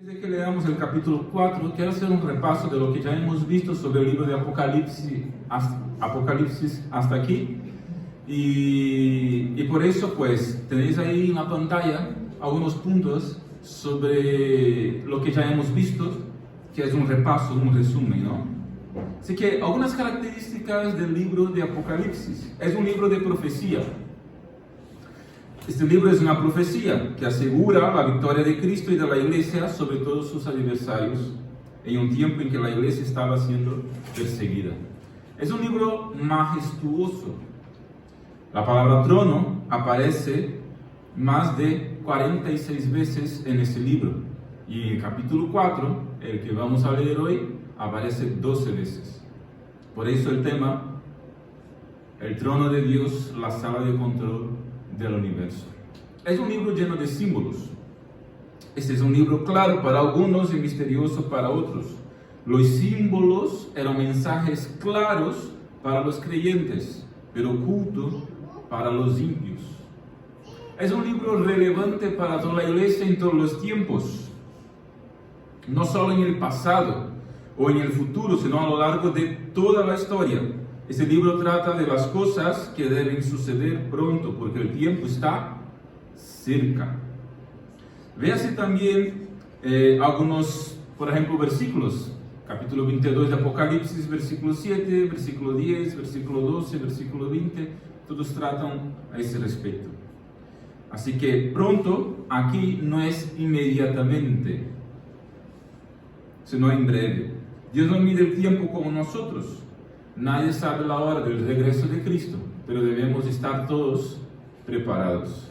de que leamos el capítulo 4, quiero hacer un repaso de lo que ya hemos visto sobre el libro de Apocalipsis hasta aquí. Y por eso, pues, tenéis ahí en la pantalla algunos puntos sobre lo que ya hemos visto, que es un repaso, un resumen, ¿no? Así que algunas características del libro de Apocalipsis. Es un libro de profecía. Este libro es una profecía que asegura la victoria de Cristo y de la iglesia sobre todos sus adversarios en un tiempo en que la iglesia estaba siendo perseguida. Es un libro majestuoso. La palabra trono aparece más de 46 veces en este libro. Y en el capítulo 4, el que vamos a leer hoy, aparece 12 veces. Por eso el tema, el trono de Dios, la sala de control del universo. Es un libro lleno de símbolos. Este es un libro claro para algunos y misterioso para otros. Los símbolos eran mensajes claros para los creyentes, pero ocultos para los impios. Es un libro relevante para toda la iglesia en todos los tiempos, no solo en el pasado o en el futuro, sino a lo largo de toda la historia. Este libro trata de las cosas que deben suceder pronto, porque el tiempo está cerca. Véase también algunos, por ejemplo, versículos. Capítulo 22 de Apocalipsis, versículo 7, versículo 10, versículo 12, versículo 20, todos tratan a ese respecto. Así que pronto aquí no es inmediatamente, sino en breve. Dios no mide el tiempo como nosotros. Nadie sabe la hora del regreso de Cristo, pero debemos estar todos preparados.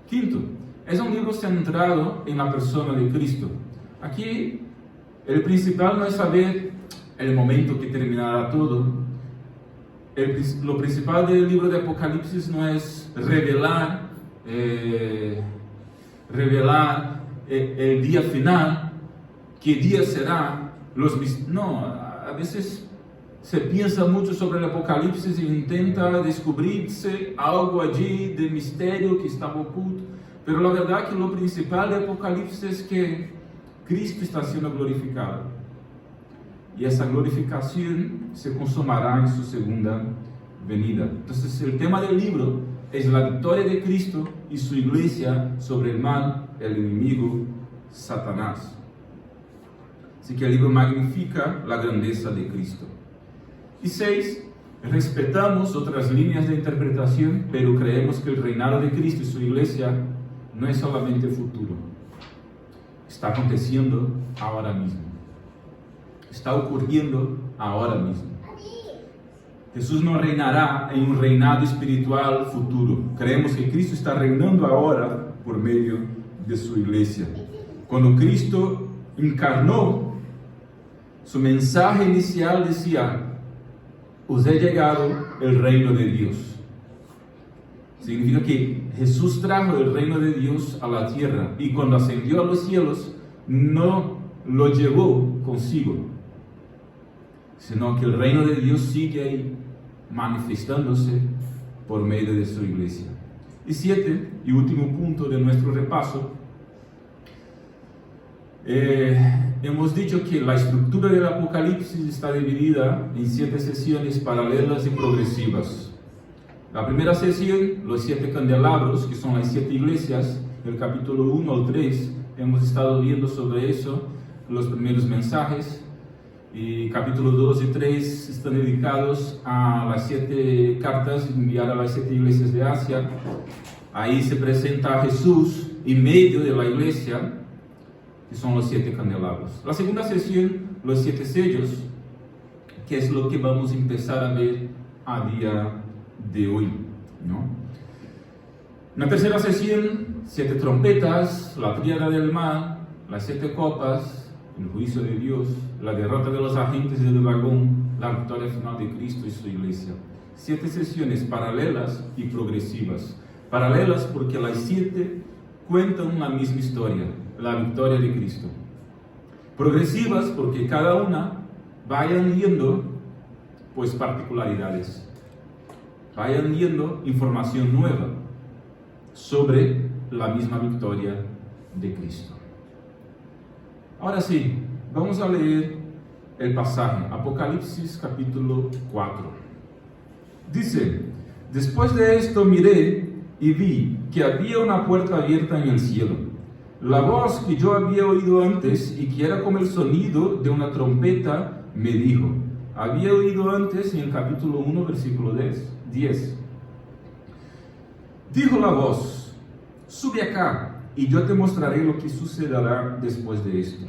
Quinto, es un libro centrado en la persona de Cristo. Aquí el principal no es saber el momento que terminará todo. Lo principal del libro de Apocalipsis no es revelar el día final, qué día será. No, a veces se piensa mucho sobre el Apocalipsis e intenta descubrirse algo allí de misterio que estaba oculto. Pero la verdad que lo principal de Apocalipsis es que Cristo está siendo glorificado. Y esa glorificación se consumará en su segunda venida. Entonces el tema del libro es la victoria de Cristo y su iglesia sobre el mal, el enemigo, Satanás. Así que el libro magnifica la grandeza de Cristo. Y 6, respetamos otras líneas de interpretación, pero creemos que el reinado de Cristo y su iglesia no es solamente futuro. Está aconteciendo ahora mismo. Está ocurriendo ahora mismo. Jesús no reinará en un reinado espiritual futuro. Creemos que Cristo está reinando ahora por medio de su iglesia. Cuando Cristo encarnó, su mensaje inicial decía: os he llegado el reino de Dios. Significa que Jesús trajo el reino de Dios a la tierra, y cuando ascendió a los cielos no lo llevó consigo, sino que el reino de Dios sigue ahí manifestándose por medio de su iglesia. Y 7, y último punto de nuestro repaso, hemos dicho que la estructura del Apocalipsis está dividida en 7 sesiones paralelas y progresivas. La primera sesión, los 7 candelabros, que son las 7 iglesias, del capítulo 1 al 3, hemos estado viendo sobre eso, los primeros mensajes. Y capítulo 2 y 3 están dedicados a las 7 cartas enviadas a las 7 iglesias de Asia. Ahí se presenta a Jesús en medio de la iglesia, que son los 7 candelabros. La segunda sesión, los 7 sellos, que es lo que vamos a empezar a ver a día de hoy, ¿no? En la tercera sesión, 7 trompetas, la tríada del mal, las 7 copas, el juicio de Dios, la derrota de los agentes del dragón, la victoria final de Cristo y su iglesia. 7 sesiones paralelas y progresivas. Paralelas porque las 7 cuentan la misma historia, la victoria de Cristo. Progresivas porque cada una va añadiendo pues particularidades, va añadiendo información nueva sobre la misma victoria de Cristo. Ahora sí, vamos a leer el pasaje, Apocalipsis capítulo 4. Dice: después de esto miré y vi que había una puerta abierta en el cielo. La voz que yo había oído antes y que era como el sonido de una trompeta me dijo, había oído antes en el capítulo 1, versículo 10. Dijo la voz, sube acá y yo te mostraré lo que sucederá después de esto.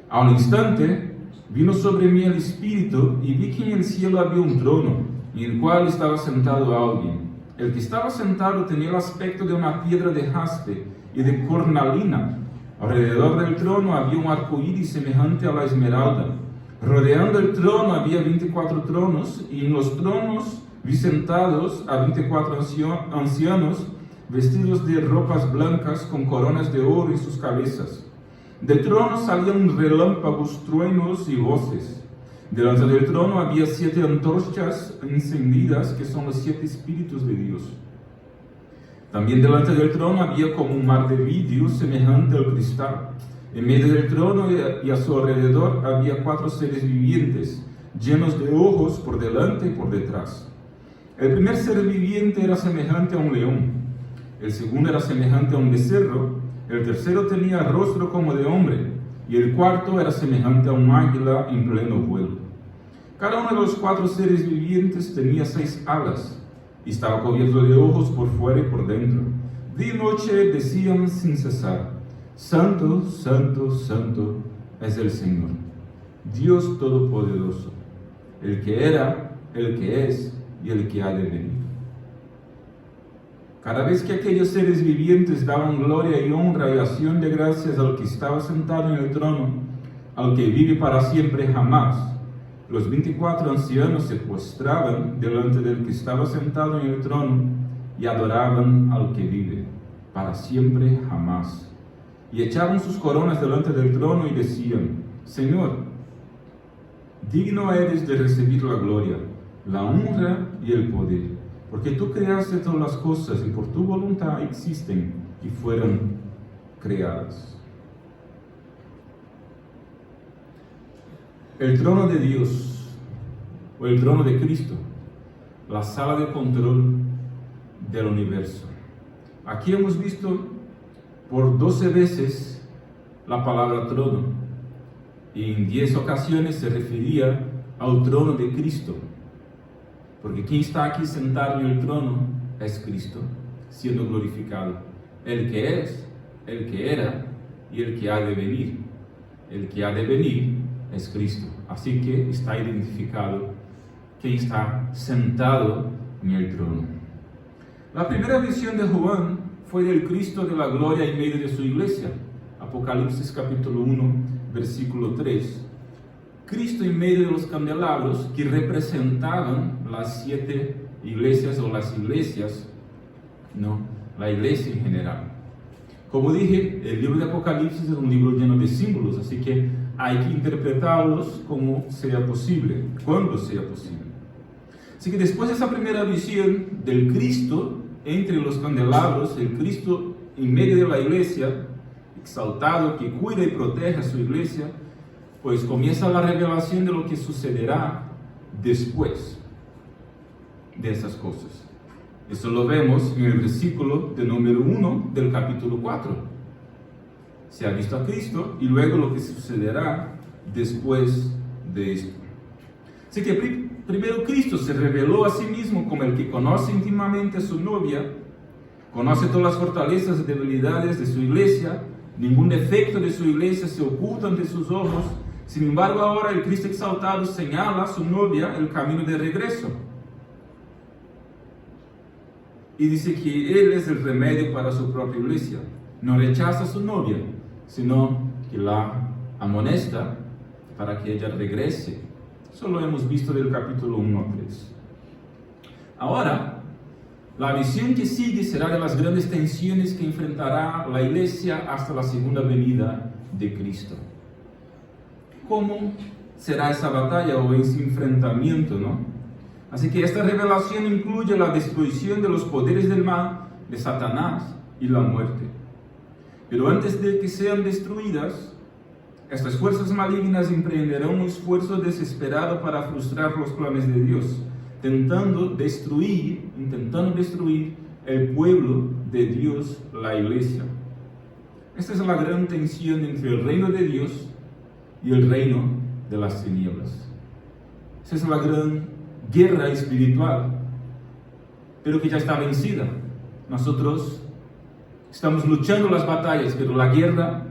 Al instante vino sobre mí el Espíritu y vi que en el cielo había un trono, en el cual estaba sentado alguien. El que estaba sentado tenía el aspecto de una piedra de jaspe y de cornalina. Alrededor del trono había un arco iris semejante a la esmeralda. Rodeando el trono había 24 tronos, y en los tronos vi sentados a 24 ancianos vestidos de ropas blancas con coronas de oro en sus cabezas. Del trono salían relámpagos, truenos y voces. Delante del trono había 7 antorchas encendidas, que son los 7 espíritus de Dios. También delante del trono había como un mar de vidrio semejante al cristal. En medio del trono y a su alrededor había 4 seres vivientes, llenos de ojos por delante y por detrás. El primer ser viviente era semejante a un león, el segundo era semejante a un becerro, el tercero tenía rostro como de hombre, y el cuarto era semejante a un águila en pleno vuelo. Cada uno de los 4 seres vivientes tenía 6 alas, y estaba cubierto de ojos por fuera y por dentro. Día y noche decían sin cesar, Santo, Santo, Santo es el Señor, Dios Todopoderoso, el que era, el que es y el que ha de venir. Cada vez que aquellos seres vivientes daban gloria y honra y acción de gracias al que estaba sentado en el trono, al que vive para siempre jamás, los 24 ancianos se postraban delante del que estaba sentado en el trono y adoraban al que vive para siempre jamás. Y echaban sus coronas delante del trono y decían, Señor, digno eres de recibir la gloria, la honra y el poder, porque tú creaste todas las cosas y por tu voluntad existen y fueron creadas. El trono de Dios, o el trono de Cristo, la sala de control del universo. Aquí hemos visto por 12 veces la palabra trono, y en 10 ocasiones se refería al trono de Cristo, porque quien está aquí sentado en el trono es Cristo, siendo glorificado, el que es, el que era y el que ha de venir. El que ha de venir es Cristo, así que está identificado quien está sentado en el trono. La primera visión de Juan fue del Cristo de la gloria en medio de su iglesia, Apocalipsis capítulo 1, versículo 3. Cristo en medio de los candelabros que representaban las 7 iglesias o las iglesias, no, la iglesia en general. Como dije, el libro de Apocalipsis es un libro lleno de símbolos, así que hay que interpretarlos como sea posible, cuando sea posible. Así que después de esa primera visión del Cristo entre los candelabros, el Cristo en medio de la iglesia, exaltado, que cuida y protege a su iglesia, pues comienza la revelación de lo que sucederá después de esas cosas. Eso lo vemos en el versículo de número 1 del capítulo 4. Se ha visto a Cristo y luego lo que sucederá después de esto. Así que primero Cristo se reveló a sí mismo como el que conoce íntimamente a su novia, conoce todas las fortalezas y debilidades de su iglesia, ningún defecto de su iglesia se oculta ante sus ojos. Sin embargo, ahora el Cristo exaltado señala a su novia el camino de regreso. Y dice que Él es el remedio para su propia iglesia. No rechaza a su novia, sino que la amonesta para que ella regrese. Eso lo hemos visto del capítulo 1 a 3. Ahora, la visión que sigue será de las grandes tensiones que enfrentará la iglesia hasta la segunda venida de Cristo. ¿Cómo será esa batalla o ese enfrentamiento, no? Así que esta revelación incluye la destrucción de los poderes del mal, de Satanás y la muerte. Pero antes de que sean destruidas, Estas fuerzas malignas emprenderán un esfuerzo desesperado para frustrar los planes de Dios, intentando destruir el pueblo de Dios, la iglesia. Esta es la gran tensión entre el reino de Dios y el reino de las tinieblas. Esa es la gran guerra espiritual, pero que ya está vencida. Nosotros estamos luchando las batallas, pero la guerra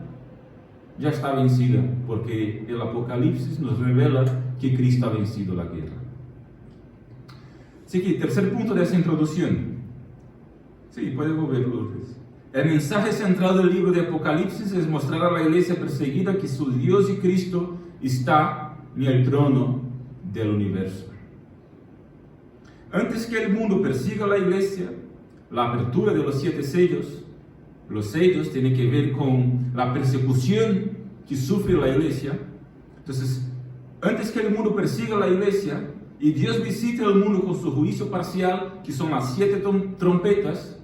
ya está vencida, porque el Apocalipsis nos revela que Cristo ha vencido la guerra. Así que, tercer punto de esa introducción. Sí, puede volver, Lourdes. El mensaje central del libro de Apocalipsis es mostrar a la iglesia perseguida que su Dios y Cristo está en el trono del universo. Antes que el mundo persiga a la iglesia, la apertura de los 7 sellos, los sellos tienen que ver con la persecución que sufre la iglesia. Entonces, antes que el mundo persiga a la iglesia y Dios visite el mundo con su juicio parcial, que son las 7 trompetas,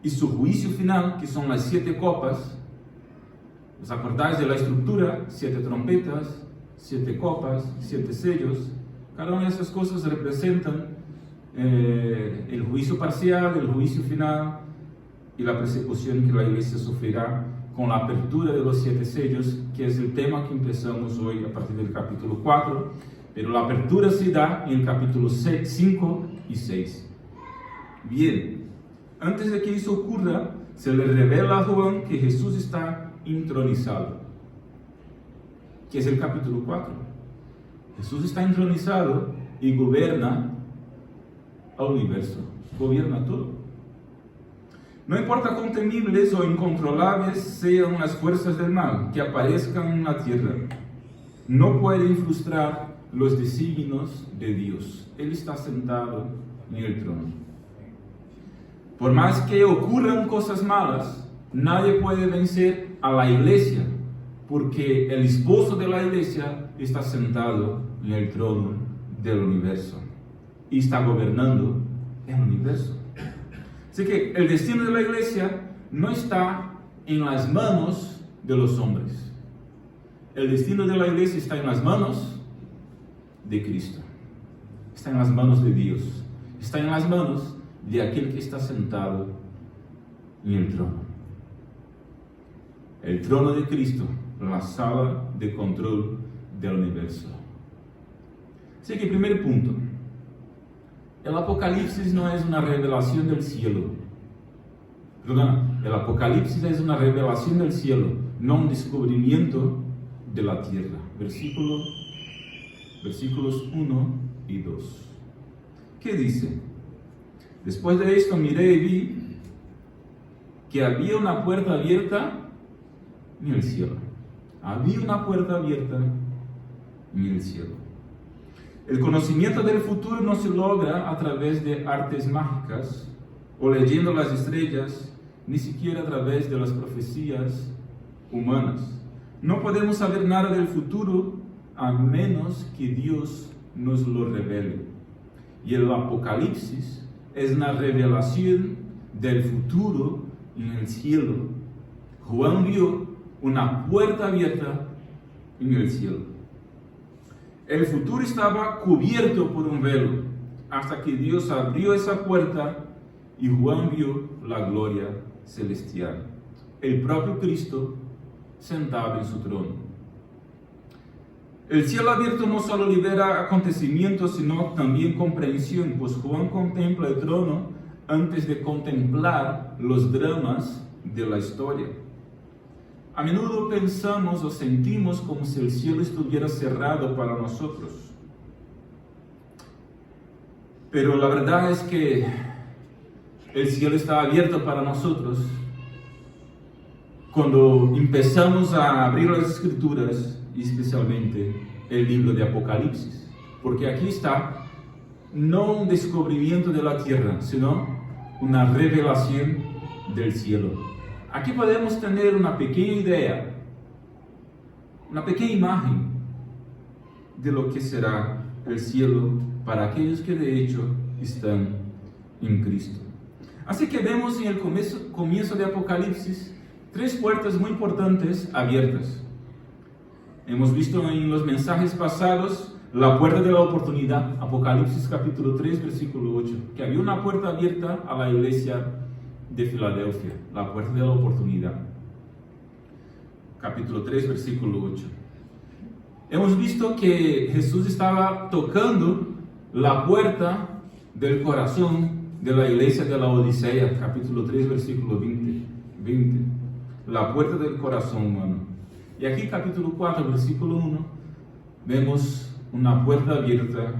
y su juicio final, que son las 7 copas. ¿Os acordáis de la estructura? 7 trompetas, 7 copas, 7 sellos. Cada una de esas cosas representan el juicio parcial, el juicio final y la persecución que la iglesia sufrirá con la apertura de los 7 sellos, que es el tema que empezamos hoy a partir del capítulo 4, pero la apertura se da en el capítulo 5 y 6. Bien, antes de que eso ocurra, se le revela a Juan que Jesús está entronizado, que es el capítulo 4. Jesús está entronizado y gobierna al universo, gobierna todo. No importa cuán temibles o incontrolables sean las fuerzas del mal que aparezcan en la tierra, no pueden frustrar los designios de Dios. Él está sentado en el trono. Por más que ocurran cosas malas, nadie puede vencer a la iglesia, porque el esposo de la iglesia está sentado en el trono del universo y está gobernando el universo. Así que el destino de la iglesia no está en las manos de los hombres. El destino de la iglesia está en las manos de Cristo. Está en las manos de Dios. Está en las manos de aquel que está sentado en el trono. El trono de Cristo, la sala de control del universo. Así que, primer punto. El Apocalipsis no es una revelación del cielo. Perdona, el Apocalipsis es una revelación del cielo, no un descubrimiento de la tierra. Versículos 1 y 2. ¿Qué dice? Después de esto miré y vi que había una puerta abierta en el cielo. Había una puerta abierta en el cielo. El conocimiento del futuro no se logra a través de artes mágicas o leyendo las estrellas, ni siquiera a través de las profecías humanas. No podemos saber nada del futuro a menos que Dios nos lo revele. Y el Apocalipsis es una revelación del futuro en el cielo. Juan vio una puerta abierta en el cielo. El futuro estaba cubierto por un velo, hasta que Dios abrió esa puerta y Juan vio la gloria celestial. El propio Cristo sentado en su trono. El cielo abierto no solo libera acontecimientos, sino también comprensión, pues Juan contempla el trono antes de contemplar los dramas de la historia. A menudo pensamos o sentimos como si el cielo estuviera cerrado para nosotros. Pero la verdad es que el cielo está abierto para nosotros cuando empezamos a abrir las Escrituras, y especialmente el libro de Apocalipsis. Porque aquí está no un descubrimiento de la tierra, sino una revelación del cielo. Aquí podemos tener una pequeña idea, una pequeña imagen de lo que será el cielo para aquellos que de hecho están en Cristo. Así que vemos en el comienzo de Apocalipsis tres puertas muy importantes abiertas. Hemos visto en los mensajes pasados la puerta de la oportunidad, Apocalipsis capítulo 3, versículo 8, que había una puerta abierta a la iglesia de Filadelfia, la puerta de la oportunidad. Capítulo 3, versículo 8. Hemos visto que Jesús estaba tocando la puerta del corazón de la iglesia de la Odisea, capítulo 3, versículo 20. La puerta del corazón humano. Y aquí, capítulo 4, versículo 1, vemos una puerta abierta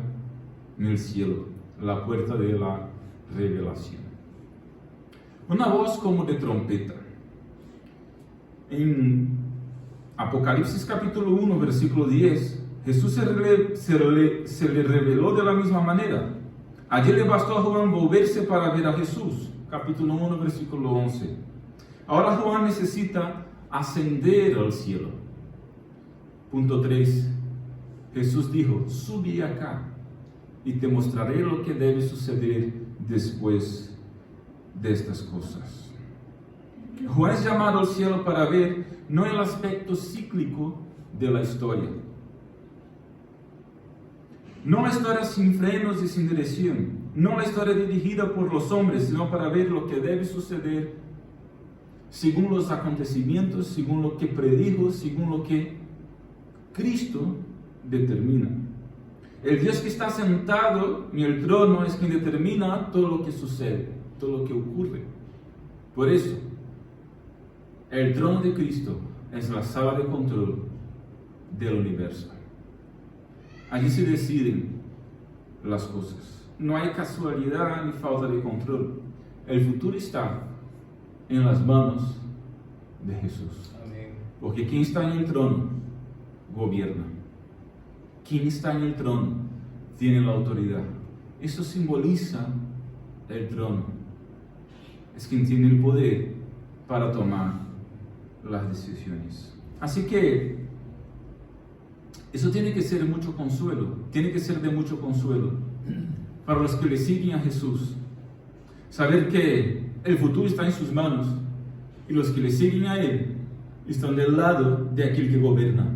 en el cielo, la puerta de la revelación. Una voz como de trompeta. En Apocalipsis capítulo 1, versículo 10, Jesús se le reveló de la misma manera. Allí le bastó a Juan volverse para ver a Jesús. Capítulo 1, versículo 11. Ahora Juan necesita ascender al cielo. Punto 3. Jesús dijo, subí acá y te mostraré lo que debe suceder después de estas cosas. Juan es llamado al cielo para ver no el aspecto cíclico de la historia, no la historia sin frenos y sin dirección, no la historia dirigida por los hombres, sino para ver lo que debe suceder según los acontecimientos, según lo que predijo, según lo que Cristo determina. El Dios que está sentado en el trono es quien determina todo lo que sucede, todo lo que ocurre. Por eso, el trono de Cristo es la sala de control del universo. Allí se deciden las cosas. No hay casualidad ni falta de control. El futuro está en las manos de Jesús. Amén. Porque quien está en el trono gobierna. Quien está en el trono tiene la autoridad. Eso simboliza el trono. Es quien tiene el poder para tomar las decisiones. Así que eso tiene que ser de mucho consuelo. Tiene que ser de mucho consuelo para los que le siguen a Jesús. Saber que el futuro está en sus manos y los que le siguen a Él están del lado de aquel que gobierna.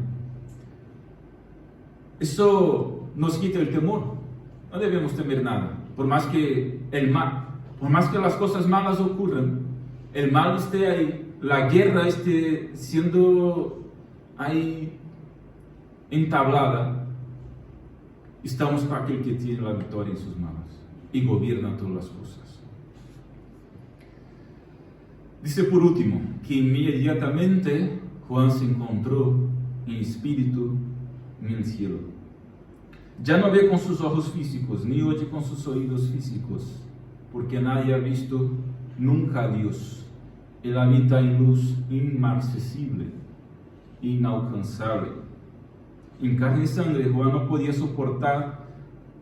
Eso nos quita el temor. No debemos temer nada. Por más que las cosas malas ocurran, el mal esté ahí, la guerra esté siendo ahí entablada, estamos para aquel que tiene la victoria en sus manos y gobierna todas las cosas. Dice por último que inmediatamente Juan se encontró en espíritu en el cielo. Ya no ve con sus ojos físicos, ni oye con sus oídos físicos, porque nadie ha visto nunca a Dios. Él habita en luz inmarcesible, inalcanzable. En carne y sangre, Juan no podía soportar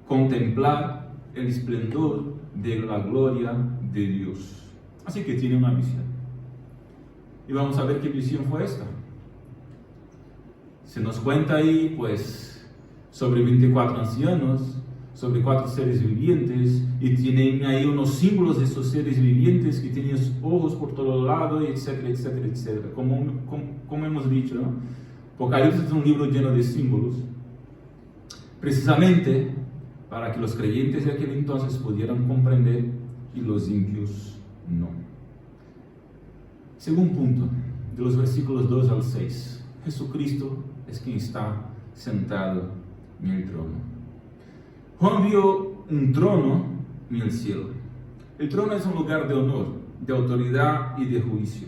contemplar el esplendor de la gloria de Dios. Así que tiene una visión. Y vamos a ver qué visión fue esta. Se nos cuenta ahí, pues, sobre 24 ancianos, sobre 4 seres vivientes, y tienen ahí unos símbolos de esos seres vivientes que tienen ojos por todo lado, etcétera, etcétera, etcétera. Como hemos dicho, ¿no? Apocalipsis es un libro lleno de símbolos, precisamente para que los creyentes de aquel entonces pudieran comprender y los impíos no. Segundo punto, de los versículos 2 al 6, Jesucristo es quien está sentado en el trono. Juan vio un trono en el cielo. El trono es un lugar de honor, de autoridad y de juicio.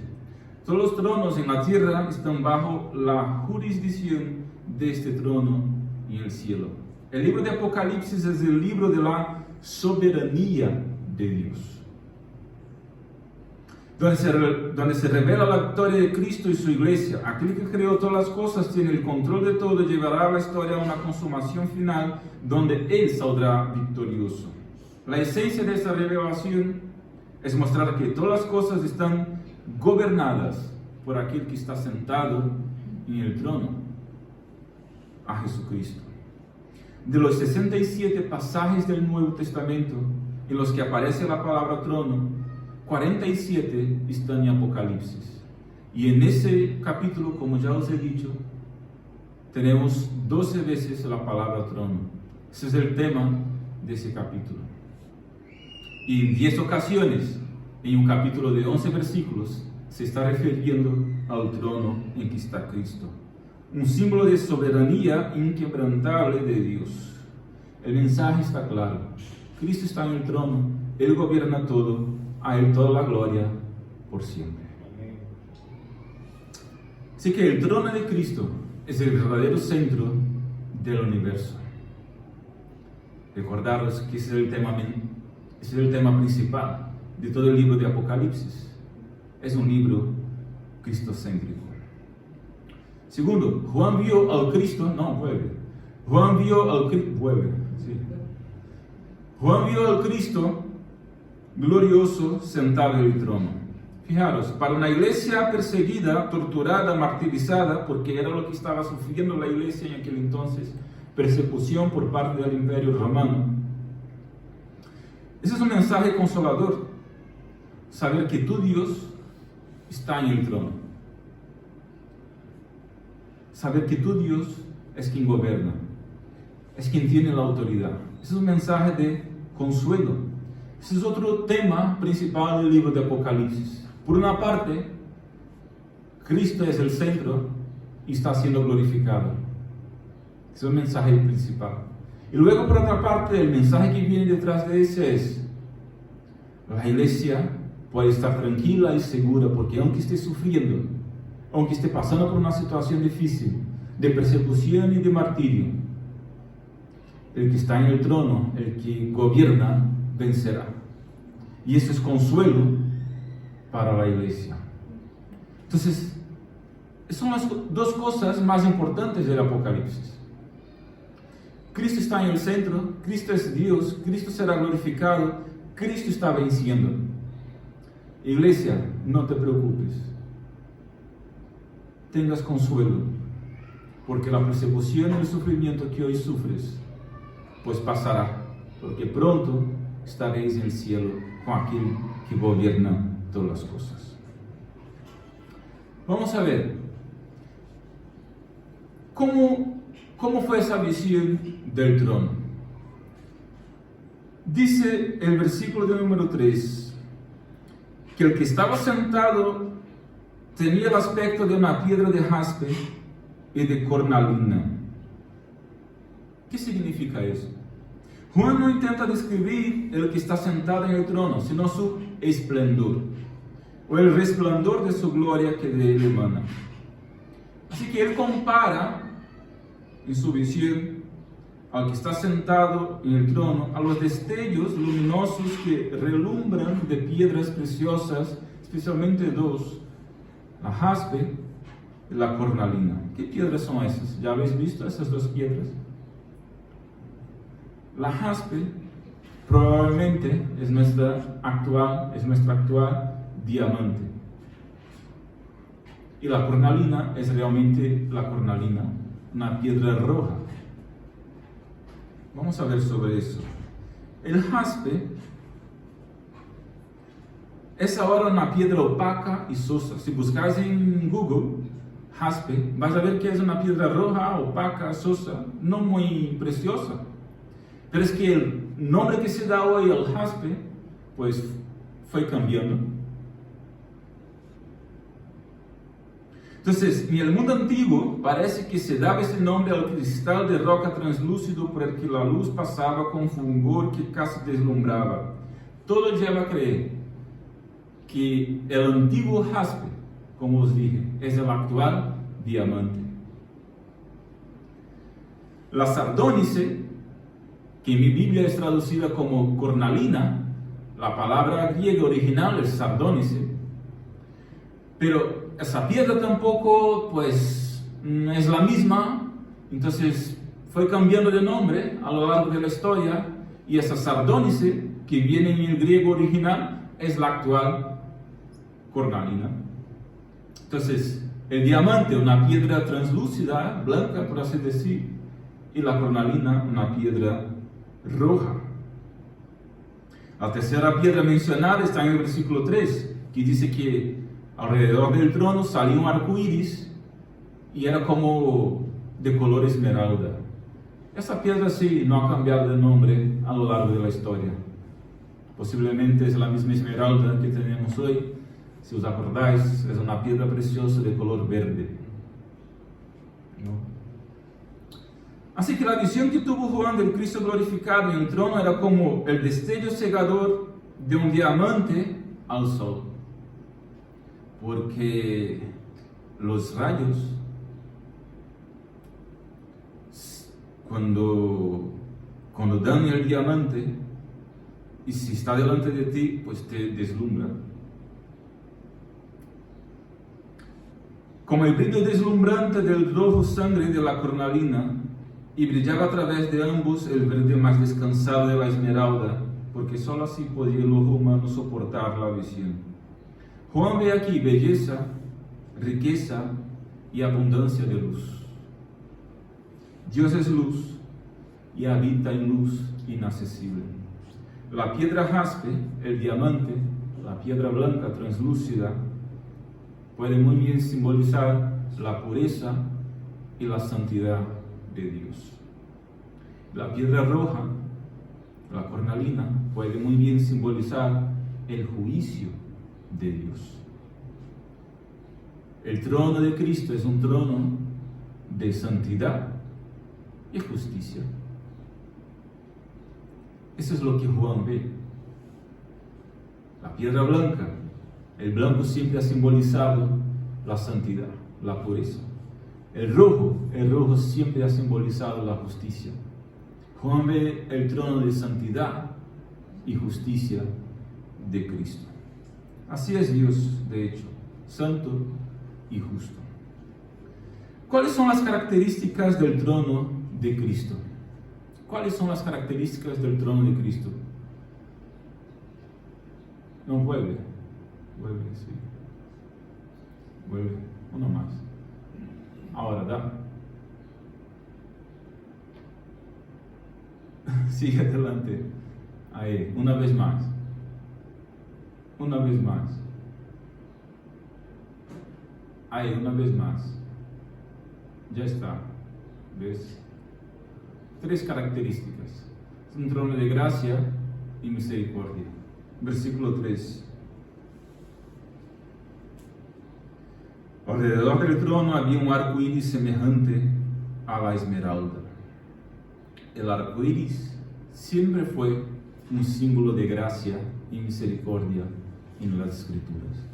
Todos los tronos en la tierra están bajo la jurisdicción de este trono en el cielo. El libro de Apocalipsis es el libro de la soberanía de Dios, donde se revela la victoria de Cristo y su iglesia. Aquel que creó todas las cosas tiene el control de todo y llevará la historia a una consumación final donde Él saldrá victorioso. La esencia de esta revelación es mostrar que todas las cosas están gobernadas por aquel que está sentado en el trono, a Jesucristo. De los 67 pasajes del Nuevo Testamento en los que aparece la palabra trono, 47 están en Apocalipsis. Y en ese capítulo, como ya os he dicho, tenemos 12 veces la palabra trono. Ese es el tema de ese capítulo. Y en 10 ocasiones, en un capítulo de 11 versículos, se está refiriendo al trono en que está Cristo. Un símbolo de soberanía inquebrantable de Dios. El mensaje está claro. Cristo está en el trono, Él gobierna todo, a Él toda la gloria por siempre. Así que el trono de Cristo es el verdadero centro del universo. Recordaros que ese es el tema principal de todo el libro de Apocalipsis. Es un libro cristocéntrico. Segundo, Juan vio al Cristo, Juan vio al Cristo glorioso sentado en el trono. Fijaros, para una iglesia perseguida, torturada, martirizada, porque era lo que estaba sufriendo la iglesia en aquel entonces, persecución por parte del Imperio Romano. Ese es un mensaje consolador, saber que tu Dios está en el trono. Saber que tu Dios es quien gobierna, es quien tiene la autoridad. Ese es un mensaje de consuelo. Ese es otro tema principal del libro de Apocalipsis. Por una parte, Cristo es el centro y está siendo glorificado. Ese es el mensaje principal. Y luego, por otra parte, el mensaje que viene detrás de ese es: la iglesia puede estar tranquila y segura, porque aunque esté sufriendo, aunque esté pasando por una situación difícil, de persecución y de martirio, el que está en el trono, el que gobierna, vencerá. Y eso es consuelo para la iglesia. Entonces, son las dos cosas más importantes del Apocalipsis. Cristo está en el centro, Cristo es Dios, Cristo será glorificado, Cristo está venciendo. Iglesia, no te preocupes. Tengas consuelo, porque la persecución y el sufrimiento que hoy sufres, pues pasará, porque pronto estaréis en el cielo con aquel que gobierna todas las cosas. Vamos a ver cómo fue esa visión del trono. Dice el versículo de número 3 que el que estaba sentado tenía el aspecto de una piedra de jaspe y de cornalina. ¿Qué significa eso? Juan no intenta describir el que está sentado en el trono, sino su esplendor, o el resplandor de su gloria que de él emana. Así que él compara en su visión al que está sentado en el trono a los destellos luminosos que relumbran de piedras preciosas, especialmente dos: la jaspe y la cornalina. ¿Qué piedras son esas? ¿Ya habéis visto esas dos piedras? La jaspe probablemente es nuestra actual diamante. Y la cornalina es realmente la cornalina, una piedra roja. Vamos a ver sobre eso. El jaspe es ahora una piedra opaca y sosa. Si buscáis en Google jaspe, vais a ver que es una piedra roja, opaca, sosa, no muy preciosa. Pero es que el nombre que se da hoy al jaspe, pues fue cambiando. Entonces, en el mundo antiguo parece que se daba ese nombre al cristal de roca translúcido por el que la luz pasaba con fulgor que casi deslumbraba. Todo lleva a creer que el antiguo jaspe, como os dije, es el actual diamante. La sardónice, que en mi Biblia es traducida como cornalina, la palabra griega original es sardónice, pero esa piedra tampoco pues es la misma, entonces fue cambiando de nombre a lo largo de la historia, y esa sardónice que viene en el griego original es la actual cornalina. Entonces el diamante, una piedra translúcida, blanca por así decir, y la cornalina, una piedra roja. La tercera piedra mencionada está en el versículo 3, que dice que Alrededor del trono salía un arco iris y era como de color esmeralda. Esa piedra sí no ha cambiado de nombre a lo largo de la historia. Posiblemente es la misma esmeralda que tenemos hoy. Si os acordáis, es una piedra preciosa de color verde, ¿no? Así que la visión que tuvo Juan del Cristo glorificado en el trono era como el destello cegador de un diamante al sol, porque los rayos, cuando dan el diamante, y si está delante de ti, pues te deslumbra. Como el brillo deslumbrante del rojo sangre de la cornalina, y brillaba a través de ambos el verde más descansado de la esmeralda, porque sólo así podía el ojo humano soportar la visión. Juan ve aquí belleza, riqueza y abundancia de luz. Dios es luz y habita en luz inaccesible. La piedra jaspe, el diamante, la piedra blanca translúcida, puede muy bien simbolizar la pureza y la santidad de Dios. La piedra roja, la cornalina, puede muy bien simbolizar el juicio de Dios. El trono de Cristo es un trono de santidad y justicia. Eso es lo que Juan ve. La piedra blanca, el blanco siempre ha simbolizado la santidad, la pureza. El rojo siempre ha simbolizado la justicia. Juan ve el trono de santidad y justicia de Cristo. Así es Dios, de hecho, santo y justo. ¿Cuáles son las características del trono de Cristo? ¿Cuáles son las características del trono de Cristo? No, vuelve, sí. Vuelve, uno más. Ahora, da. Sigue adelante. Ahí, una vez más. Una vez más. Ahí, una vez más. Ya está. ¿Ves? 3 características. Es un trono de gracia y misericordia. Versículo 3. Alrededor del trono había un arco iris semejante a la esmeralda. El arco iris siempre fue un símbolo de gracia y misericordia en las Escrituras.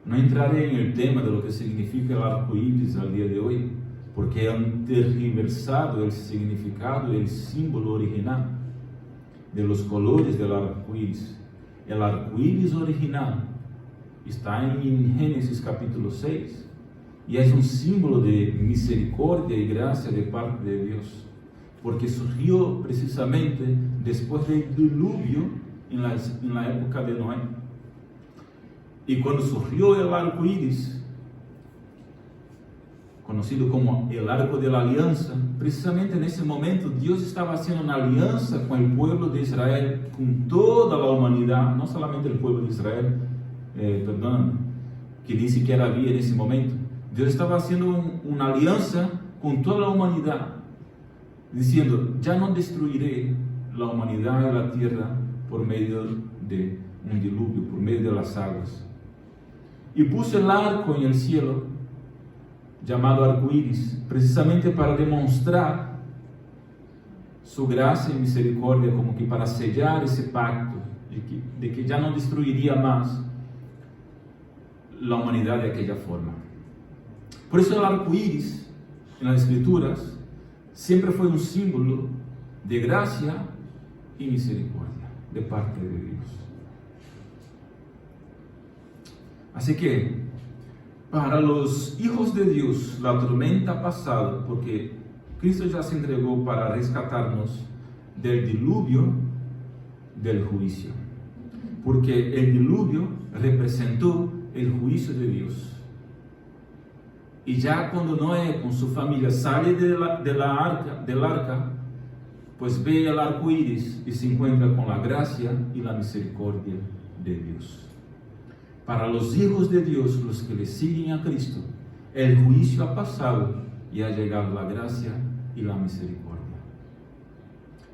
No entraré en el tema de lo que significa el arco iris al día de hoy, porque han tergiversado el significado y el símbolo original de los colores del arco iris. El arco iris original está en Génesis capítulo 6 y es un símbolo de misericordia y gracia de parte de Dios, porque surgió precisamente después del diluvio en la época de Noé. Y cuando surgió el arco iris, conocido como el arco de la alianza, precisamente en ese momento Dios estaba haciendo una alianza con el pueblo de Israel, con toda la humanidad, no solamente el pueblo de Israel, que ni siquiera había en ese momento. Dios estaba haciendo una alianza con toda la humanidad, diciendo: ya no destruiré la humanidad y la tierra por medio de un diluvio, por medio de las aguas. Y puse el arco en el cielo, llamado arco iris, precisamente para demostrar su gracia y misericordia, como que para sellar ese pacto de que ya no destruiría más la humanidad de aquella forma. Por eso el arco iris en las Escrituras siempre fue un símbolo de gracia y misericordia de parte de Dios. Así que para los hijos de Dios la tormenta ha pasado, porque Cristo ya se entregó para rescatarnos del diluvio del juicio, porque el diluvio representó el juicio de Dios. Y ya cuando Noé con su familia sale del arca, pues ve el arco iris y se encuentra con la gracia y la misericordia de Dios. Para los hijos de Dios, los que le siguen a Cristo, el juicio ha pasado y ha llegado la gracia y la misericordia.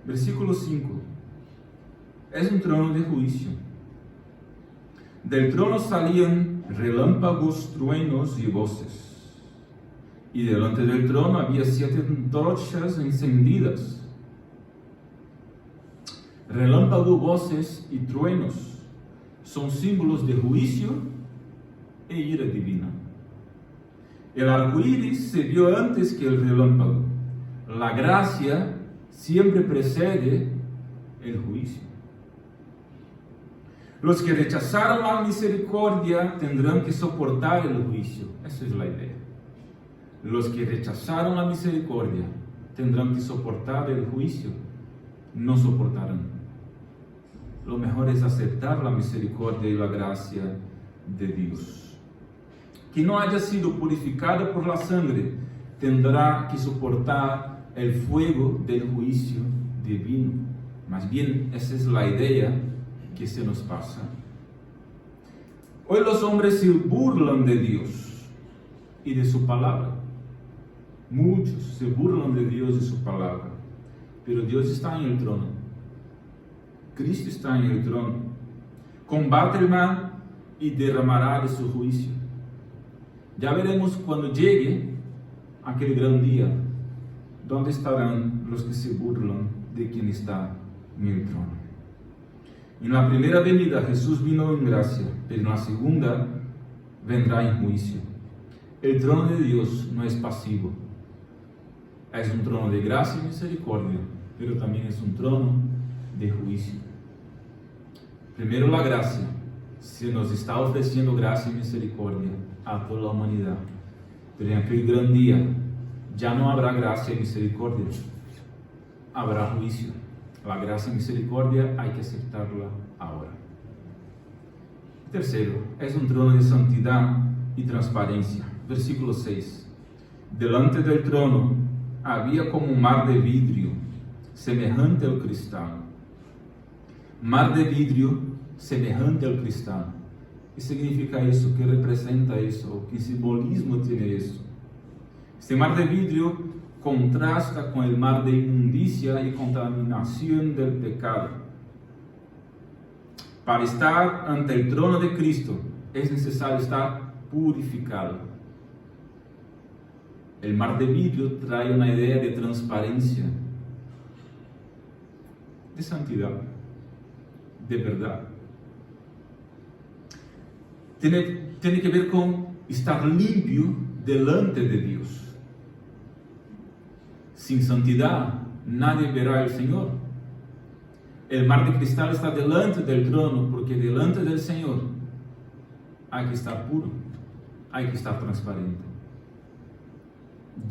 Versículo 5. Es un trono de juicio. Del trono salían relámpagos, truenos y voces. Y delante del trono había 7 antorchas encendidas. Relámpago, voces y truenos son símbolos de juicio e ira divina. El arco iris se vio antes que el relámpago. La gracia siempre precede el juicio. Los que rechazaron la misericordia tendrán que soportar el juicio. Esa es la idea. Los que rechazaron la misericordia tendrán que soportar el juicio. No soportarán. Lo mejor es aceptar la misericordia y la gracia de Dios. Quien no haya sido purificado por la sangre tendrá que soportar el fuego del juicio divino. Más bien, esa es la idea que se nos pasa. Hoy los hombres se burlan de Dios y de su palabra. Muchos se burlan de Dios y su palabra, pero Dios está en el trono. Cristo está en el trono. Combate el mal y derramará de su juicio. Ya veremos cuando llegue aquel gran día, dónde estarán los que se burlan de quien está en el trono. En la primera venida Jesús vino en gracia, pero en la segunda vendrá en juicio. El trono de Dios no es pasivo. Es un trono de gracia y misericordia, pero también es un trono de juicio. Primero la gracia. Se nos está ofreciendo gracia y misericordia a toda la humanidad. Pero en aquel gran día ya no habrá gracia y misericordia. Habrá juicio. La gracia y misericordia hay que aceptarla ahora. Tercero, es un trono de santidad y transparencia. Versículo 6. Delante del trono había como un mar de vidrio, semejante al cristal. Mar de vidrio, semejante al cristal. ¿Qué significa eso? ¿Qué representa eso? ¿Qué simbolismo tiene eso? Este mar de vidrio contrasta con el mar de inmundicia y contaminación del pecado. Para estar ante el trono de Cristo es necesario estar purificado. El mar de vidrio trae una idea de transparencia, de santidad, de verdad. Tiene que ver con estar limpio delante de Dios. Sin santidad nadie verá al Señor. El mar de cristal está delante del trono porque delante del Señor hay que estar puro, hay que estar transparente.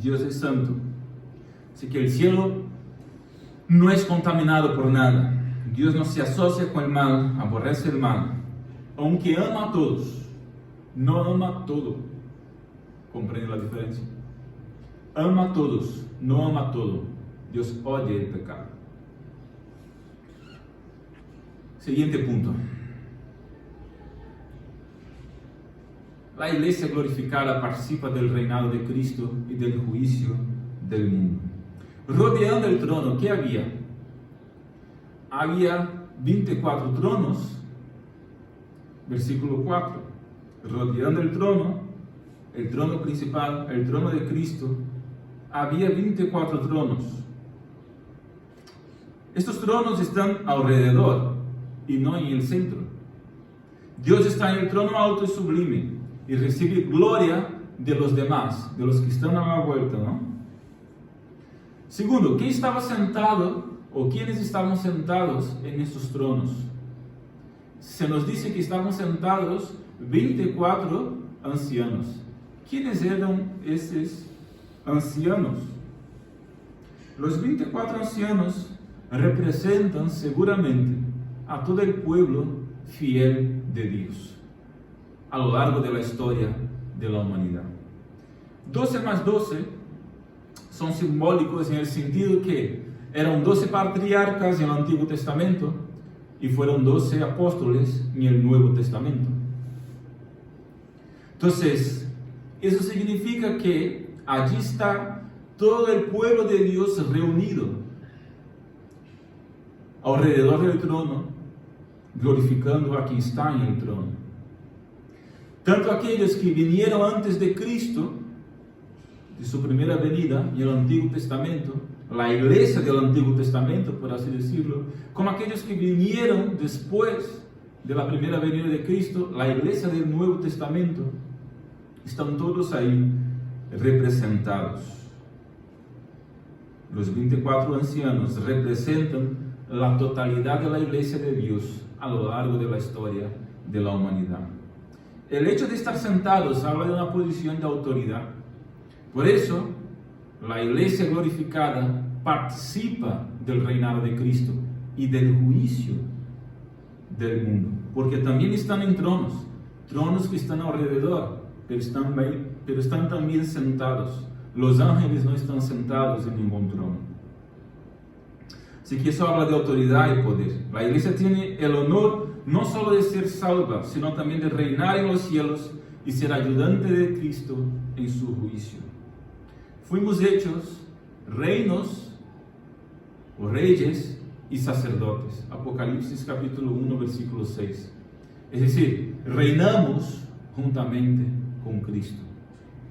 Dios es santo, así que el cielo no es contaminado por nada. Dios no se asocia con el mal, aborrece el mal, aunque ama a todos, no ama todo. ¿Comprende la diferencia? Ama a todos, no ama todo. Dios odia el pecado. Siguiente punto. La iglesia glorificada participa del reinado de Cristo y del juicio del mundo. Rodeando el trono, ¿qué había? Había 24 tronos. Versículo 4. Rodeando el trono principal, el trono de Cristo, había 24 tronos. Estos tronos están alrededor y no en el centro. Dios está en el trono alto y sublime y recibe gloria de los demás, de los que están a la vuelta, ¿no? Segundo, ¿quién estaba sentado o quiénes estaban sentados en estos tronos? Se nos dice que estaban sentados 24 ancianos. ¿Quiénes eran esos ancianos? Los 24 ancianos representan seguramente a todo el pueblo fiel de Dios a lo largo de la historia de la humanidad. 12 más 12 son simbólicos en el sentido que eran 12 patriarcas en el Antiguo Testamento y fueron 12 apóstoles en el Nuevo Testamento. Entonces, eso significa que allí está todo el pueblo de Dios reunido alrededor del trono, glorificando a quien está en el trono. Tanto aquellos que vinieron antes de Cristo, de su primera venida en el Antiguo Testamento, la iglesia del Antiguo Testamento, por así decirlo, como aquellos que vinieron después de la primera venida de Cristo, la iglesia del Nuevo Testamento, están todos ahí representados. Los 24 ancianos representan la totalidad de la iglesia de Dios a lo largo de la historia de la humanidad. El hecho de estar sentados habla de una posición de autoridad. Por eso, la iglesia glorificada participa del reinado de Cristo y del juicio del mundo, porque también están en tronos que están alrededor, pero están también sentados. Los ángeles no están sentados en ningún trono. Así que eso habla de autoridad y poder. La iglesia tiene el honor no solo de ser salva, sino también de reinar en los cielos y ser ayudante de Cristo en su juicio. Fuimos hechos reinos o reyes y sacerdotes. Apocalipsis capítulo 1, versículo 6. Es decir, reinamos juntamente con Cristo.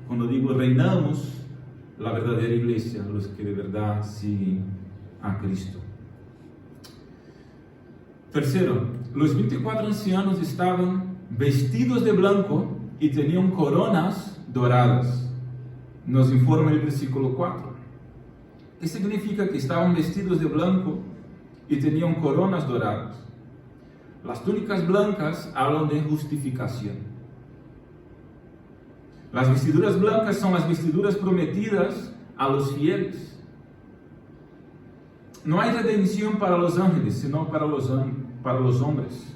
Cuando digo reinamos, la verdadera iglesia, los que de verdad siguen a Cristo. Tercero, los 24 ancianos estaban vestidos de blanco y tenían coronas doradas. Nos informa el versículo 4. ¿Qué significa que estaban vestidos de blanco y tenían coronas doradas? Las túnicas blancas hablan de justificación. Las vestiduras blancas son las vestiduras prometidas a los fieles. No hay redención para los ángeles, sino para los hombres.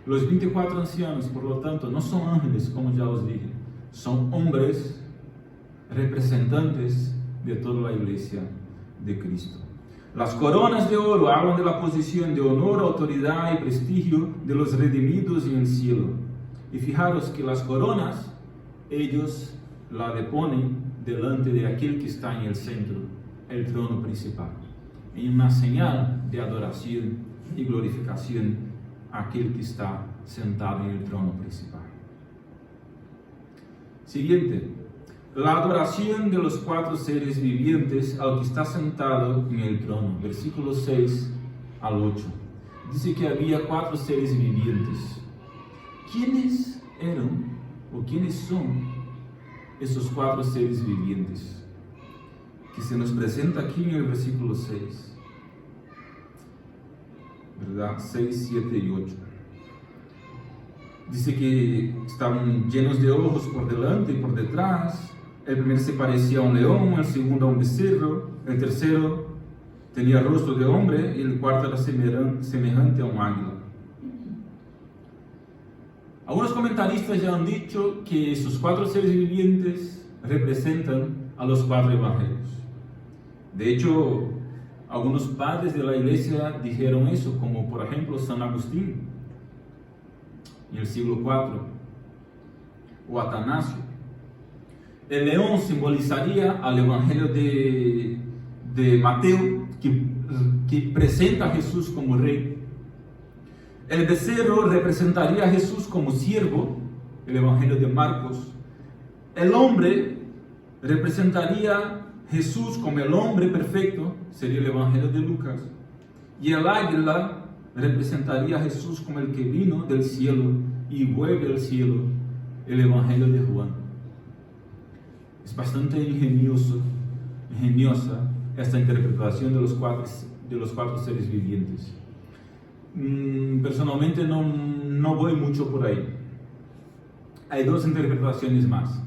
Los 24 ancianos, por lo tanto, no son ángeles, como ya os dije, son hombres representantes de toda la iglesia de Cristo. Las coronas de oro hablan de la posición de honor, autoridad y prestigio de los redimidos en el cielo. Y fijaros que las coronas, ellos la deponen delante de aquel que está en el centro, el trono principal, en una señal de adoración y glorificación a aquel que está sentado en el trono principal. Siguiente, la adoración de los 4 seres vivientes al que está sentado en el trono, versículos 6 al 8. Dice que había 4 seres vivientes. ¿Quiénes eran o quiénes son esos 4 seres vivientes que se nos presenta aquí en el versículo 6? ¿Verdad? 6, 7 y 8. Dice que estaban llenos de ojos por delante y por detrás. El primero se parecía a un león, el segundo a un becerro, el tercero tenía rostro de hombre y el cuarto era semejante a un águila. Algunos comentaristas ya han dicho que esos 4 seres vivientes representan a los 4 evangelios. De hecho, algunos padres de la iglesia dijeron eso, como por ejemplo San Agustín en el siglo IV, o Atanasio. El león simbolizaría al evangelio de Mateo, que presenta a Jesús como rey. El becerro representaría a Jesús como siervo, el evangelio de Marcos. El hombre representaría a Jesús como el hombre perfecto, sería el evangelio de Lucas. Y el águila representaría a Jesús como el que vino del cielo y vuelve al cielo, el evangelio de Juan. Es bastante ingeniosa esta interpretación de los cuatro seres vivientes. Personalmente no voy mucho por ahí. Hay 2 interpretaciones más.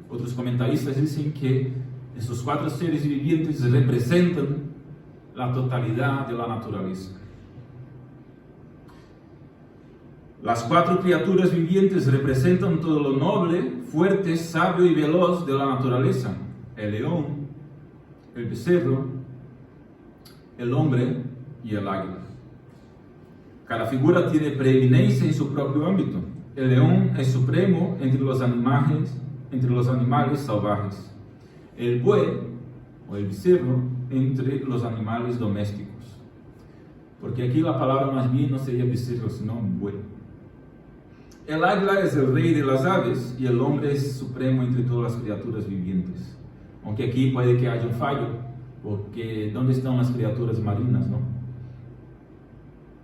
Otros comentaristas dicen que esos 4 seres vivientes representan la totalidad de la naturaleza. Las 4 criaturas vivientes representan todo lo noble, fuerte, sabio y veloz de la naturaleza: el león, el becerro, el hombre y el águila. Cada figura tiene preeminencia en su propio ámbito. El león es supremo entre los animales salvajes. El buey o el becerro entre los animales domésticos. Porque aquí la palabra más bien no sería becerro, sino buey. El águila es el rey de las aves y el hombre es supremo entre todas las criaturas vivientes. Aunque aquí puede que haya un fallo, porque ¿dónde están las criaturas marinas, no?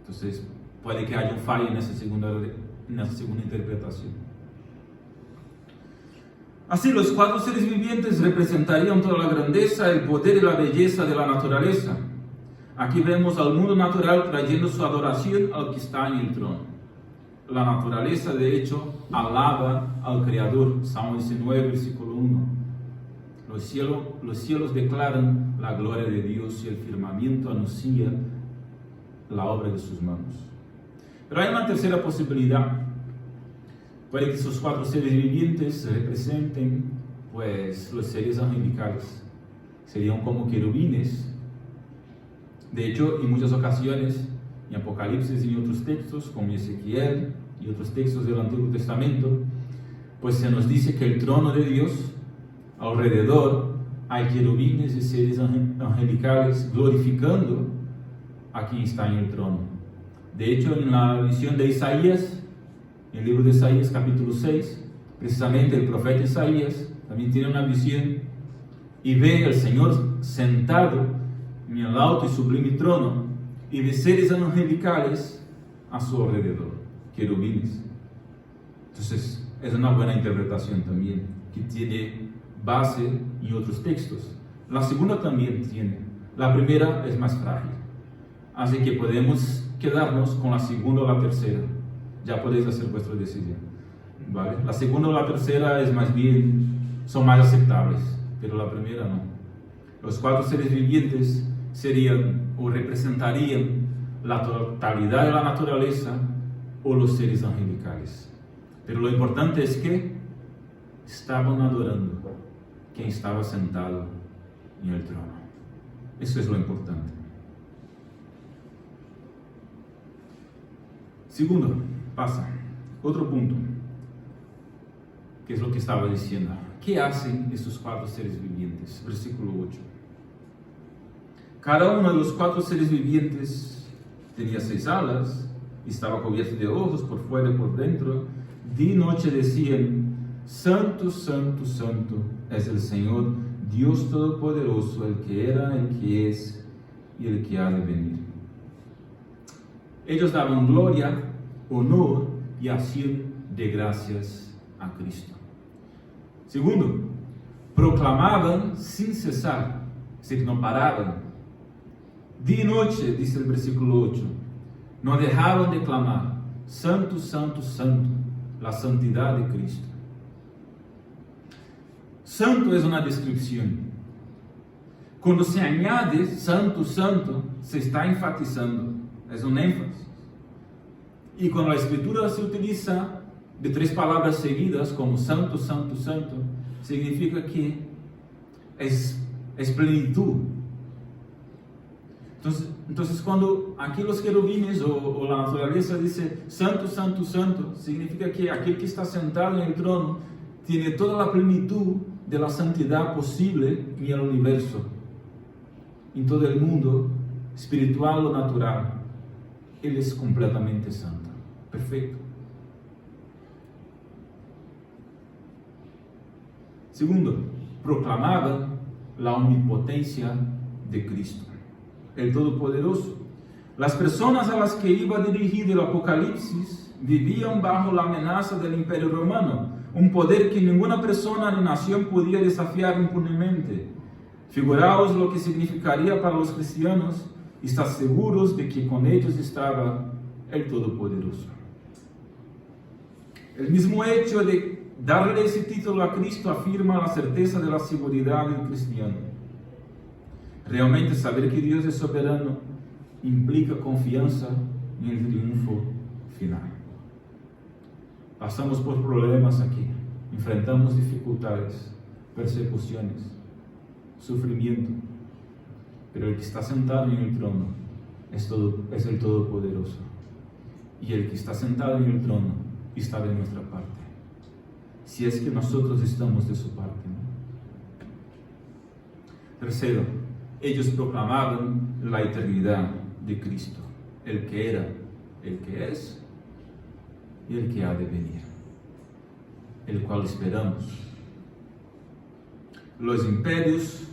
Entonces puede que haya un fallo en esa segunda interpretación. Así, los 4 seres vivientes representarían toda la grandeza, el poder y la belleza de la naturaleza. Aquí vemos al mundo natural trayendo su adoración al que está en el trono. La naturaleza, de hecho, alaba al Creador. Salmo 19, versículo 1. Los cielos declaran la gloria de Dios y el firmamento anuncia la obra de sus manos. Pero hay una tercera posibilidad. Puede que esos 4 seres vivientes representen, pues, los seres angelicales. Serían como querubines. De hecho, en muchas ocasiones, en Apocalipsis y en otros textos, como Ezequiel y otros textos del Antiguo Testamento, pues se nos dice que el trono de Dios, alrededor hay querubines y seres angelicales glorificando a quien está en el trono. De hecho, en la visión de Isaías, en el libro de Isaías capítulo 6, precisamente el profeta Isaías también tiene una visión y ve al Señor sentado en el alto y sublime trono y de seres angelicales a su alrededor, querubines. Entonces, es una buena interpretación también, que tiene base en otros textos. La segunda también tiene. La primera es más frágil, así que podemos quedarnos con la segunda o la tercera. Ya podéis hacer vuestra decisión, ¿vale? La segunda o la tercera es más bien, son más aceptables, pero la primera no. Los 4 seres vivientes serían o representarían la totalidad de la naturaleza o los seres angelicales. Pero lo importante es que estaban adorando quien estaba sentado en el trono. Eso es lo importante. Segundo, pasa. Otro punto, que es lo que estaba diciendo. ¿Qué hacen estos 4 seres vivientes? Versículo 8. Cada uno de los 4 seres vivientes tenía 6 alas, estaba cubierto de ojos por fuera y por dentro. Día y noche decían: Santo, Santo, Santo es el Señor, Dios Todopoderoso, el que era, el que es y el que ha de venir. Ellos daban gloria, honor y acción de gracias a Cristo. Segundo, proclamaban sin cesar, es decir, no paraban. Día y noche, dice el versículo 8, no dejaban de clamar: Santo, Santo, Santo, la santidad de Cristo. Santo es una descripción. Cuando se añade Santo, Santo, se está enfatizando, es un énfasis. Y cuando la Escritura se utiliza de 3 palabras seguidas como Santo, Santo, Santo, significa que es plenitud. Entonces, cuando aquí los querubines o la naturaleza dice Santo, Santo, Santo, significa que aquel que está sentado en el trono tiene toda la plenitud de la santidad posible en el universo, en todo el mundo, espiritual o natural. Él es completamente santo, perfecto. Segundo, proclamaba la omnipotencia de Cristo, el Todopoderoso. Las personas a las que iba dirigido el Apocalipsis vivían bajo la amenaza del Imperio Romano, un poder que ninguna persona ni nación podía desafiar impunemente. Figuraos lo que significaría para los cristianos estar seguros de que con ellos estaba el Todopoderoso. El mismo hecho de darle ese título a Cristo afirma la certeza de la seguridad del cristiano. Realmente saber que Dios es soberano implica confianza en el triunfo final. Pasamos por problemas aquí, enfrentamos dificultades, persecuciones, sufrimiento, pero el que está sentado en el trono es el Todopoderoso. Y el que está sentado en el trono está de nuestra parte, si es que nosotros estamos de su parte, ¿no? Tercero, ellos proclamaban la eternidad de Cristo, el que era, el que es y el que ha de venir, el cual esperamos. Los imperios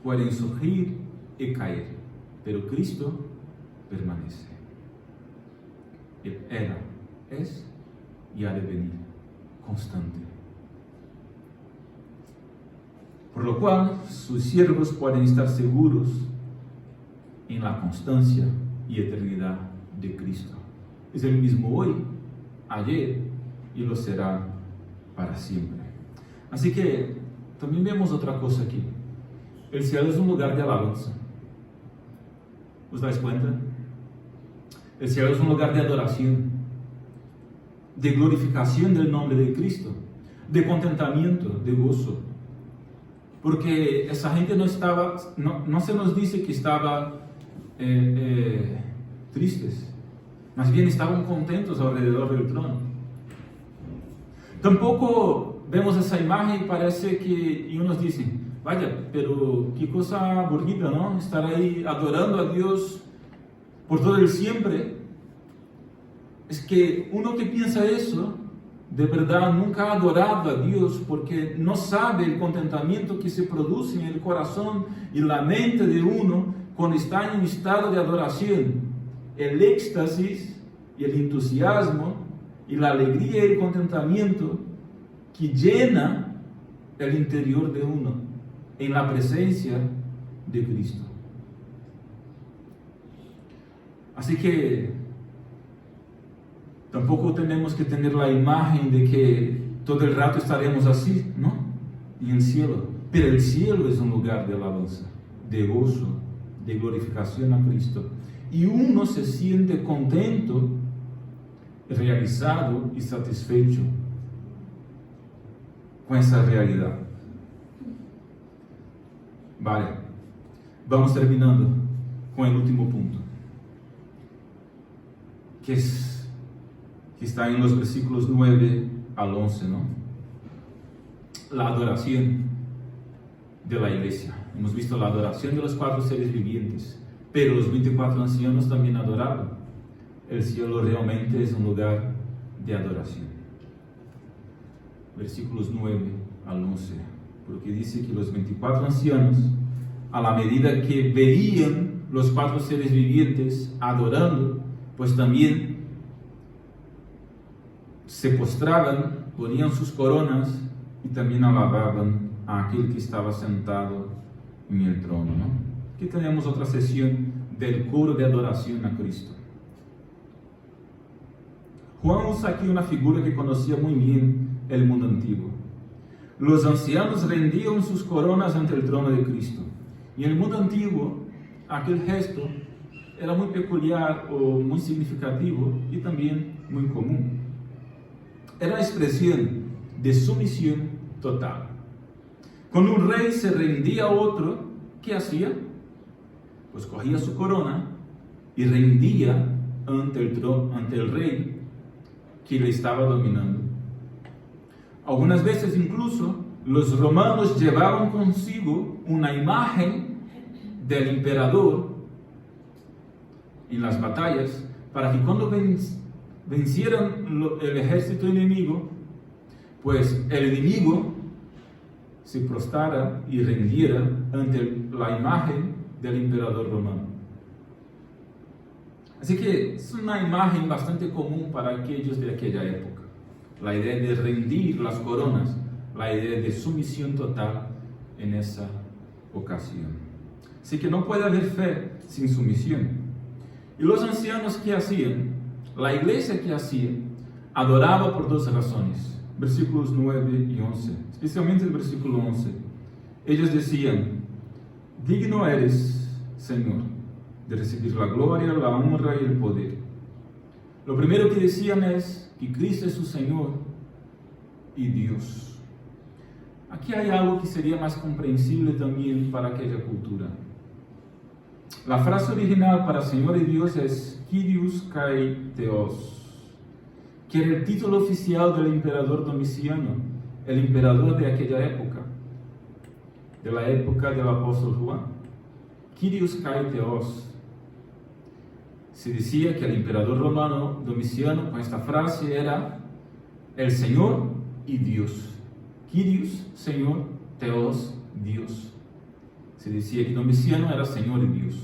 pueden surgir y caer, pero Cristo permanece. Él era, es y ha de venir, constante. Por lo cual, sus siervos pueden estar seguros en la constancia y eternidad de Cristo. Es el mismo hoy, ayer y lo será para siempre. Así que también vemos otra cosa aquí. El cielo es un lugar de alabanza. ¿Os dais cuenta? El cielo es un lugar de adoración, de glorificación del nombre de Cristo, de contentamiento, de gozo. Porque esa gente no se nos dice que estaba tristes, más bien estaban contentos alrededor del trono. Tampoco vemos esa imagen y parece que, y unos dicen, vaya, pero qué cosa aburrida, ¿no? Estar ahí adorando a Dios por todo el siempre. Es que uno que piensa eso, de verdad nunca ha adorado a Dios, porque no sabe el contentamiento que se produce en el corazón y la mente de uno cuando está en un estado de adoración. El éxtasis y el entusiasmo y la alegría y el contentamiento que llena el interior de uno en la presencia de Cristo. Así que tampoco tenemos que tener la imagen de que todo el rato estaremos así, ¿no? Y en el cielo. Pero el cielo es un lugar de alabanza, de gozo, de glorificación a Cristo. Y uno se siente contento, realizado y satisfecho con esa realidad. Vale, vamos terminando con el último punto, que está en los versículos 9 al 11, ¿no? La adoración de la iglesia. Hemos visto la adoración de los 4 seres vivientes, pero los 24 ancianos también adoraban. El cielo realmente es un lugar de adoración. Versículos 9 al 11, porque dice que los 24 ancianos, a la medida que veían los 4 seres vivientes adorando, pues también se postraban, ponían sus coronas y también alababan a aquel que estaba sentado en el trono, ¿no? Aquí tenemos otra sesión del coro de adoración a Cristo. Juan usa aquí una figura que conocía muy bien el mundo antiguo. Los ancianos rendían sus coronas ante el trono de Cristo. Y en el mundo antiguo, aquel gesto era muy peculiar o muy significativo y también muy común. Era la expresión de sumisión total. Cuando un rey se rendía a otro, ¿qué hacía? Pues cogía su corona y rendía ante el rey que le estaba dominando. Algunas veces incluso los romanos llevaban consigo una imagen del emperador en las batallas para que cuando vencieran el ejército enemigo, pues el enemigo se prostrara y rendiera ante la imagen del emperador romano. Así que es una imagen bastante común para aquellos de aquella época. La idea de rendir las coronas, la idea de sumisión total en esa ocasión. Así que no puede haber fe sin sumisión. Y los ancianos, ¿qué hacían? La iglesia, ¿qué hacía? Adoraba por 2 razones. Versículos 9 y 11, especialmente el versículo 11. Ellos decían: digno eres, Señor, de recibir la gloria, la honra y el poder. Lo primero que decían es que Cristo es su Señor y Dios. Aquí hay algo que sería más comprensible también para aquella cultura. La frase original para Señor y Dios es Kyrios kai Theos, que era el título oficial del emperador Domiciano, el emperador de aquella época, de la época del apóstol Juan. Kyrios kai theos. Se decía que el emperador romano Domiciano, con esta frase, era el Señor y Dios. Kyrios, Señor, Theos, Dios. Se decía que Domiciano era Señor y Dios.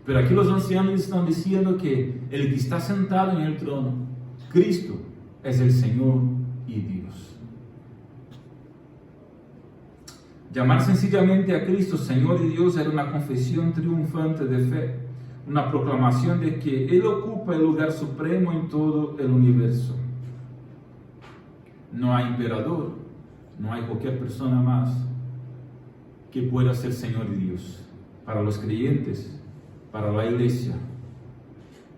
Pero aquí los ancianos están diciendo que el que está sentado en el trono, Cristo, es el Señor y Dios. Llamar sencillamente a Cristo Señor y Dios era una confesión triunfante de fe, una proclamación de que Él ocupa el lugar supremo en todo el universo. No hay emperador, no hay cualquier persona más que pueda ser Señor y Dios. Para los creyentes, para la iglesia,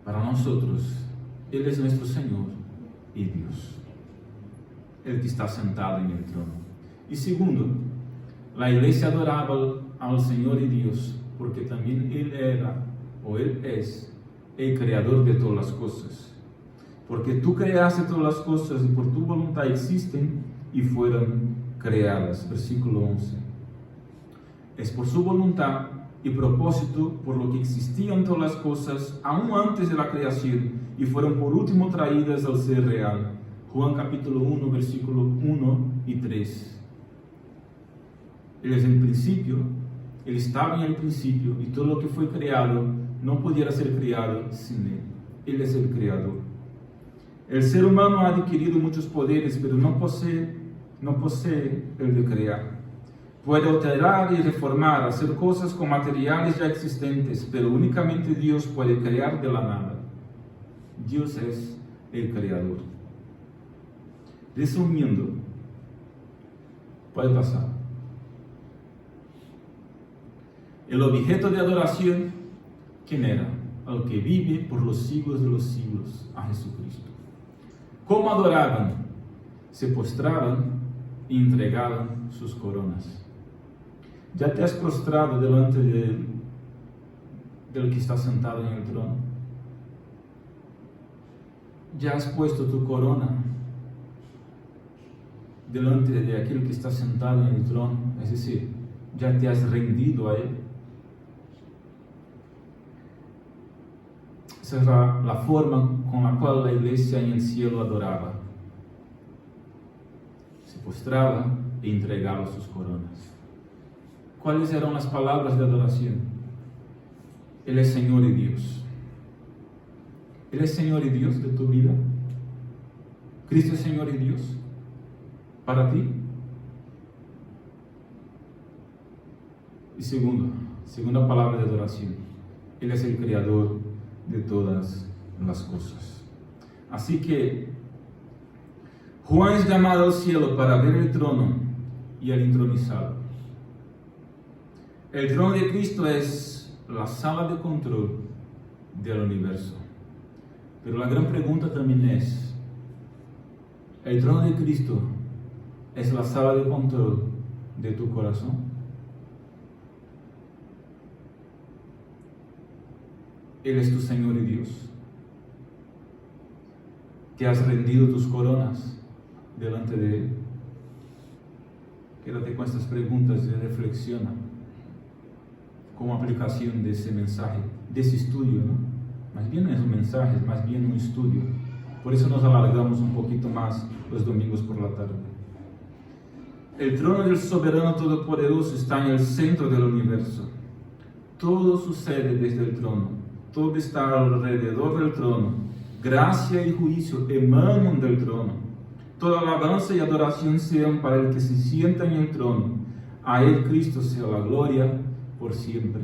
para nosotros, Él es nuestro Señor y Dios, el que está sentado en el trono. Y segundo, la iglesia adoraba al Señor y Dios porque también Él era, o Él es, el creador de todas las cosas. Porque tú creaste todas las cosas y por tu voluntad existen y fueron creadas. Versículo 11. Es por su voluntad y propósito por lo que existían todas las cosas aún antes de la creación y fueron por último traídas al ser real. Juan capítulo 1, versículo 1 y 3. Él es el principio, Él estaba en el principio y todo lo que fue creado no pudiera ser creado sin Él. Él es el creador. El ser humano ha adquirido muchos poderes, pero no posee el de crear. Puede alterar y reformar, hacer cosas con materiales ya existentes, pero únicamente Dios puede crear de la nada. Dios es el creador. Resumiendo, puede pasar. El objeto de adoración, ¿quién era? Al que vive por los siglos de los siglos, a Jesucristo. ¿Cómo adoraban? Se postraban y entregaban sus coronas. ¿Ya te has prostrado delante del que está sentado en el trono? ¿Ya has puesto tu corona delante de aquel que está sentado en el trono? Es decir, ¿ya te has rendido a Él? Esa es la forma con la cual la iglesia en el cielo adoraba. Se postraba e entregaba sus coronas. ¿Cuáles eran las palabras de adoración? Él es Señor y Dios. Él es Señor y Dios de tu vida. Cristo es Señor y Dios para ti. Y segunda palabra de adoración. Él es el creador de todas las cosas. Así que Juan es llamado al cielo para ver el trono y el entronizado. El trono de Cristo es la sala de control del universo. Pero la gran pregunta también es, ¿el trono de Cristo es la sala de control de tu corazón? Él es tu Señor y Dios. ¿Te has rendido tus coronas delante de Él? Quédate con estas preguntas y reflexiona como aplicación de ese mensaje, de ese estudio, ¿no? Más bien no es un mensaje, es más bien un estudio. Por eso nos alargamos un poquito más los domingos por la tarde. El trono del soberano todopoderoso está en el centro del universo. Todo sucede desde el trono. Todo está alrededor del trono. Gracia y juicio emanan del trono. Toda alabanza y adoración sean para el que se sienta en el trono. A Él Cristo sea la gloria por siempre.